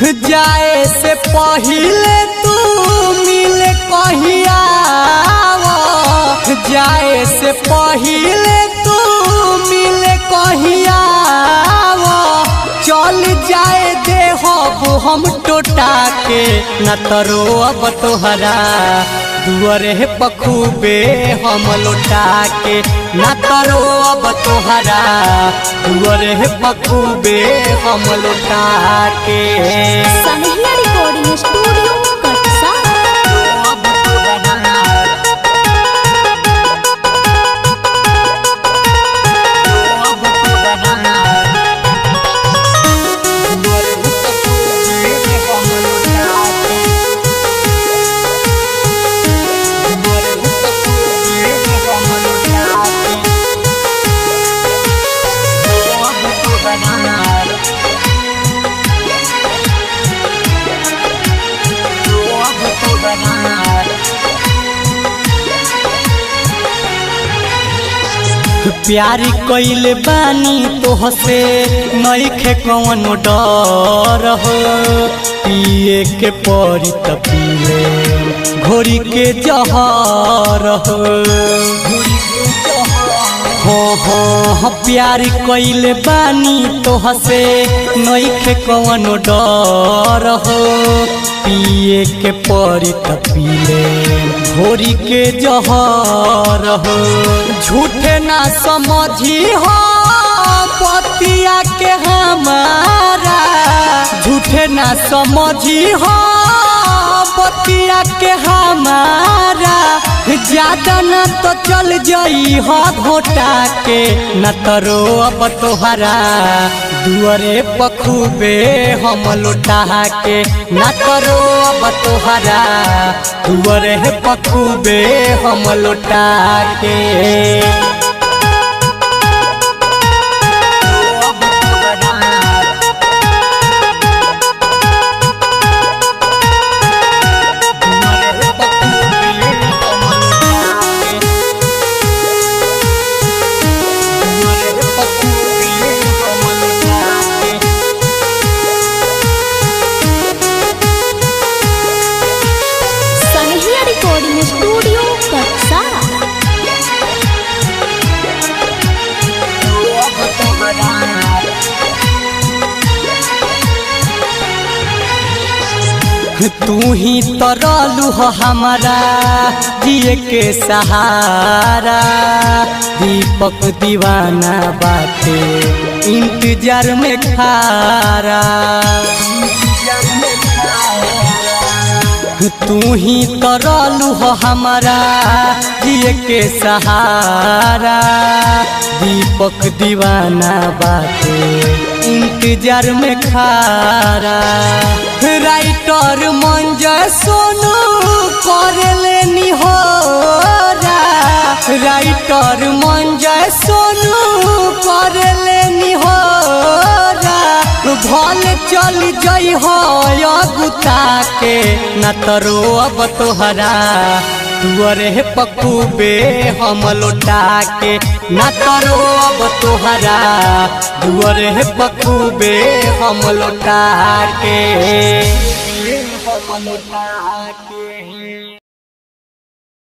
जाए से पहिले तू मिले कहिया, जाए से पहिले तू मिले कहिया, चल जाए दे हम टोटा के न तरो अब तोहरा दुआरे पखूबे हम लौटा के न तरो अब तोहरा दुआरे पखूबे हम लौटा के। सनहिया रिकॉर्डिंग स्टूडियो कटसा। प्यारी कइले बानी तोहसे नइखे कौनो डर हो, पिए के पड़ी त पीले घोरी के जहर हो। प्यारी कइले बानी तोहसे नइखे कौनो डर हो, पिए के पड़ी त पीले घोरी के जहर हो। झूठे ना समझी हो पतिया के हमारा, झूठे ना समझी हो पतिया के हमारा, ज्यादा न तो चल जाई हो घोटा के न तरो अब तोहरा दुआरे पखूबे हम लौटा के न तरो अब तोहरा दुआरे पखूबे हम लौटा के। रिकॉर्डिंग स्टूडियो कटसा। तू ही तो रहलू हो हमारा जिए के सहारा, दीपक दीवाना बाटे इंतजार में खारा। तू ही तो रहलू हो हमारा जिए के सहारा, दीपक दीवाना बाटे इंतजार में खारा। राइटर मंजर सोनू करे लेनी हो, राइटर मंजर सोनू करे लेनी हो, भल चल जई हो गुता के न तरो अब तोहरा दुआरे पखूबे हम लौटा के न तरो अब तोहरा दुआरे पखूबे हम लौटा के।